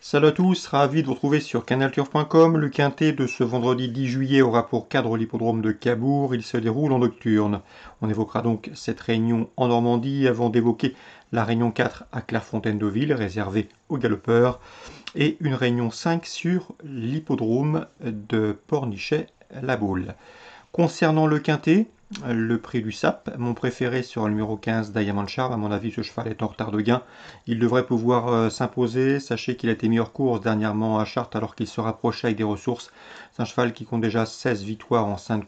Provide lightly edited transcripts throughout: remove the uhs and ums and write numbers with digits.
Salut à tous, ravi de vous retrouver sur canalturf.com. Le quintet de ce vendredi 10 juillet aura pour cadre l'hippodrome de Cabourg. Il se déroule en nocturne. On évoquera donc cette réunion en Normandie avant d'évoquer la réunion 4 à Clairefontaine-Deauville, réservée aux galopeurs, et une réunion 5 sur l'hippodrome de Pornichet-la-Baule. Concernant le quintet, le prix du SAP, mon préféré sur le numéro 15, Diamond Charm. À mon avis, ce cheval est en retard de gain. Il devrait pouvoir s'imposer. Sachez qu'il a été mis hors course dernièrement à Chartres alors qu'il se rapprochait avec des ressources. C'est un cheval qui compte déjà 16 victoires en 50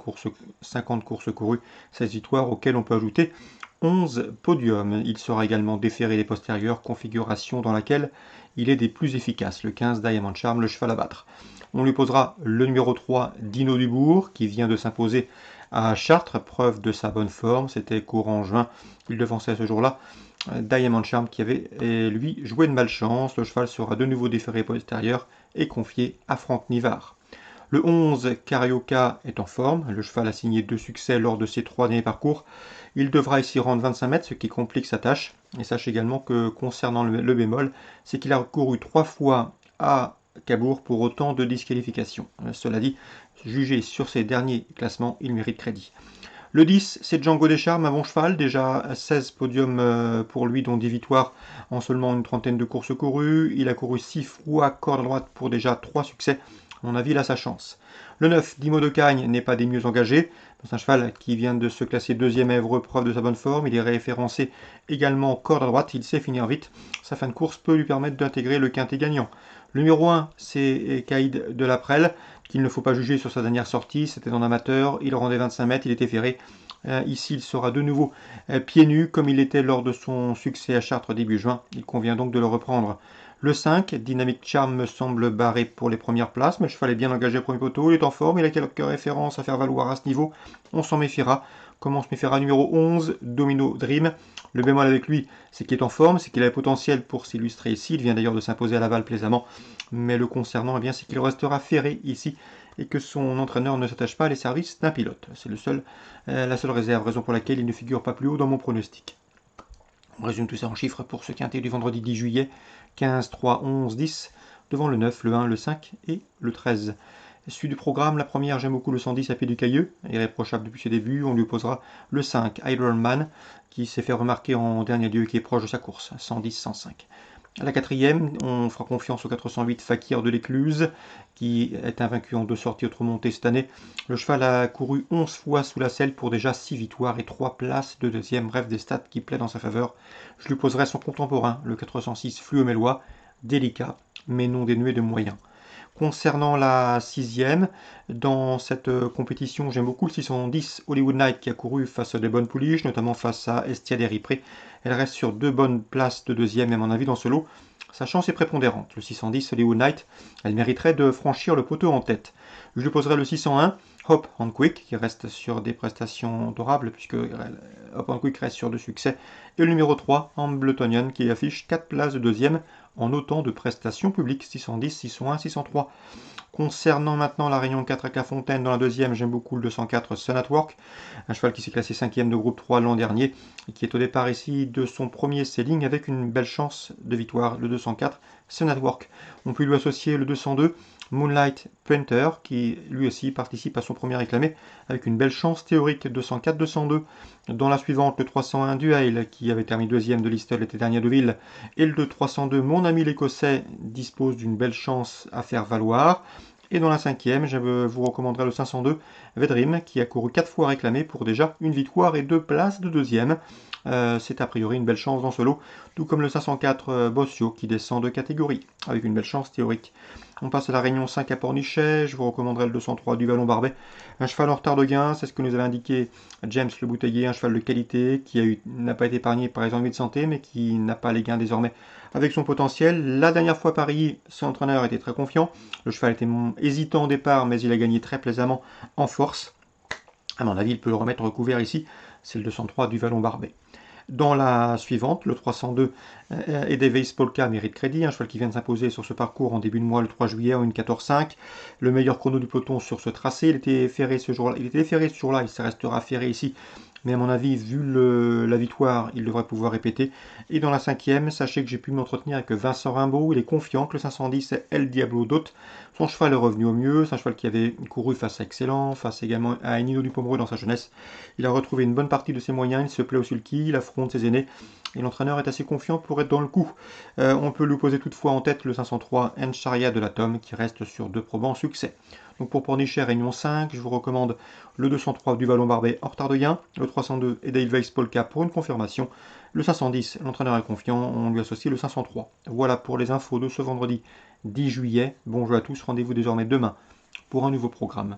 courses courues. 16 victoires auxquelles on peut ajouter 11 podiums. Il sera également déféré des postérieurs, configuration dans laquelle il est des plus efficaces. Le 15, Diamond Charm, le cheval à battre. On lui posera le numéro 3, Dino Dubourg, qui vient de s'imposer à Chartres, preuve de sa bonne forme. C'était courant juin. Il devançait ce jour-là Diamond Charm qui avait, lui, joué de malchance. Le cheval sera de nouveau déféré postérieur et confié à Franck Nivard. Le 11, Carioca, est en forme. Le cheval a signé 2 succès lors de ses 3 derniers parcours. Il devra ici rendre 25 mètres, ce qui complique sa tâche. Et sachez également que concernant le bémol, c'est qu'il a couru 3 fois à Cabourg pour autant de disqualifications. Cela dit, jugé sur ses derniers classements, il mérite crédit. Le 10, c'est Django Descharmes, un bon cheval, déjà 16 podiums pour lui, dont 10 victoires en seulement une trentaine de courses courues. Il a couru 6 fois corde à droite pour déjà 3 succès. À mon avis, il a sa chance. Le 9, Dimo de Cagne, n'est pas des mieux engagés. C'est un cheval qui vient de se classer deuxième à Évreux, preuve de sa bonne forme. Il est référencé également corde à droite, il sait finir vite. Sa fin de course peut lui permettre d'intégrer le quintet gagnant. Le numéro 1, c'est Caïd de Laprelle, qu'il ne faut pas juger sur sa dernière sortie. C'était en amateur, il rendait 25 mètres, il était ferré. Ici, il sera de nouveau pieds nus, comme il était lors de son succès à Chartres début juin. Il convient donc de le reprendre. Le 5, Dynamic Charm, me semble barré pour les premières places, mais le cheval est bien engagé au premier poteau, il est en forme, il a quelques références à faire valoir à ce niveau, on s'en méfiera. Comment on se méfiera? Numéro 11, Domino Dream. Le bémol avec lui, c'est qu'il est en forme, c'est qu'il a le potentiel pour s'illustrer ici, il vient d'ailleurs de s'imposer à Laval plaisamment, mais le concernant, eh bien, c'est qu'il restera ferré ici, et que son entraîneur ne s'attache pas à les services d'un pilote. C'est la seule réserve, raison pour laquelle il ne figure pas plus haut dans mon pronostic. On résume tout ça en chiffres pour ce quintet du vendredi 10 juillet. 15, 3, 11, 10, devant le 9, le 1, le 5 et le 13. Suite du programme, la première, j'aime beaucoup le 110 à pied du cailleux, irréprochable depuis ses débuts. On lui opposera le 5, Iron Man, qui s'est fait remarquer en dernier lieu, qui est proche de sa course, 110-105. À la quatrième, on fera confiance au 408 Fakir de l'Écluse, qui est invaincu en 2 sorties autre montées cette année. Le cheval a couru 11 fois sous la selle pour déjà 6 victoires et 3 places de deuxième. Bref, des stats qui plaident en sa faveur. Je lui poserai son contemporain, le 406 Fluomélois, délicat, mais non dénué de moyens. Concernant la sixième, dans cette compétition, j'aime beaucoup le 610 Hollywood Night qui a couru face à des bonnes pouliches, notamment face à Estiade Ripré. Elle reste sur 2 bonnes places de deuxième, et à mon avis, dans ce lot, sa chance est prépondérante. Le 610 Hollywood Night, elle mériterait de franchir le poteau en tête. Je lui poserai le 601 Hop and Quick, qui reste sur des prestations adorables, puisque Hop and Quick reste sur 2 succès. Et le numéro 3, Hambletonian, qui affiche 4 places de deuxième en autant de prestations publiques, 610, 601, 603. Concernant maintenant la Réunion 4 à Clairefontaine, dans la deuxième, j'aime beaucoup le 204 Sun at Work, un cheval qui s'est classé 5e de groupe 3 l'an dernier, et qui est au départ ici de son premier selling avec une belle chance de victoire, le 204 Sun at Work. On peut lui associer le 202 Moonlight Painter, qui lui aussi participe à son premier réclamé, avec une belle chance théorique, 204-202. Dans la suivante, le 301 Duhail, qui avait terminé deuxième de Listel l'été dernier à Deauville, et le 302 Mon ami l'Écossais dispose d'une belle chance à faire valoir. Et dans la cinquième, je vous recommanderai le 502 Vedrim, qui a couru 4 fois réclamé pour déjà une victoire et 2 places de deuxième. C'est a priori une belle chance dans ce lot, tout comme le 504 Bossio, qui descend de catégorie, avec une belle chance théorique. On passe à la Réunion 5 à Pornichet, je vous recommanderai le 203 du Vallon Barbet. Un cheval en retard de gain, c'est ce que nous avait indiqué James Le Bouteiller, un cheval de qualité qui n'a pas été épargné par les ennuis de santé, mais qui n'a pas les gains désormais avec son potentiel. La dernière fois à Paris, son entraîneur était très confiant. Le cheval était hésitant au départ, mais il a gagné très plaisamment en force. À mon avis, il peut le remettre recouvert ici. C'est le 203 du Vallon Barbet. Dans la suivante, le 302 Edelweiss Polka mérite crédit, un cheval qui vient de s'imposer sur ce parcours en début de mois le 3 juillet en 1,14,5. Le meilleur chrono du peloton sur ce tracé, il était ferré ce jour-là, il se restera ferré ici Mais à mon avis, vu la victoire, il devrait pouvoir répéter. Et dans la cinquième, sachez que j'ai pu m'entretenir avec Vincent Rimbaud. Il est confiant que le 510 est El Diablo d'Hôte. Son cheval est revenu au mieux. C'est un cheval qui avait couru face à Excellent, face également à Nino Dupomereux dans sa jeunesse. Il a retrouvé une bonne partie de ses moyens. Il se plaît au sulky, il affronte ses aînés. Et l'entraîneur est assez confiant pour être dans le coup. On peut lui poser toutefois en tête le 503 Encharia de la Tome qui reste sur 2 probants succès. Donc pour pornicher Réunion 5, je vous recommande le 203 du Vallon Barbet en retard de gain, le 302 Edelweiss Polka pour une confirmation, le 510, l'entraîneur est confiant, on lui associe le 503. Voilà pour les infos de ce vendredi 10 juillet. Bon jeu à tous, rendez-vous désormais demain pour un nouveau programme.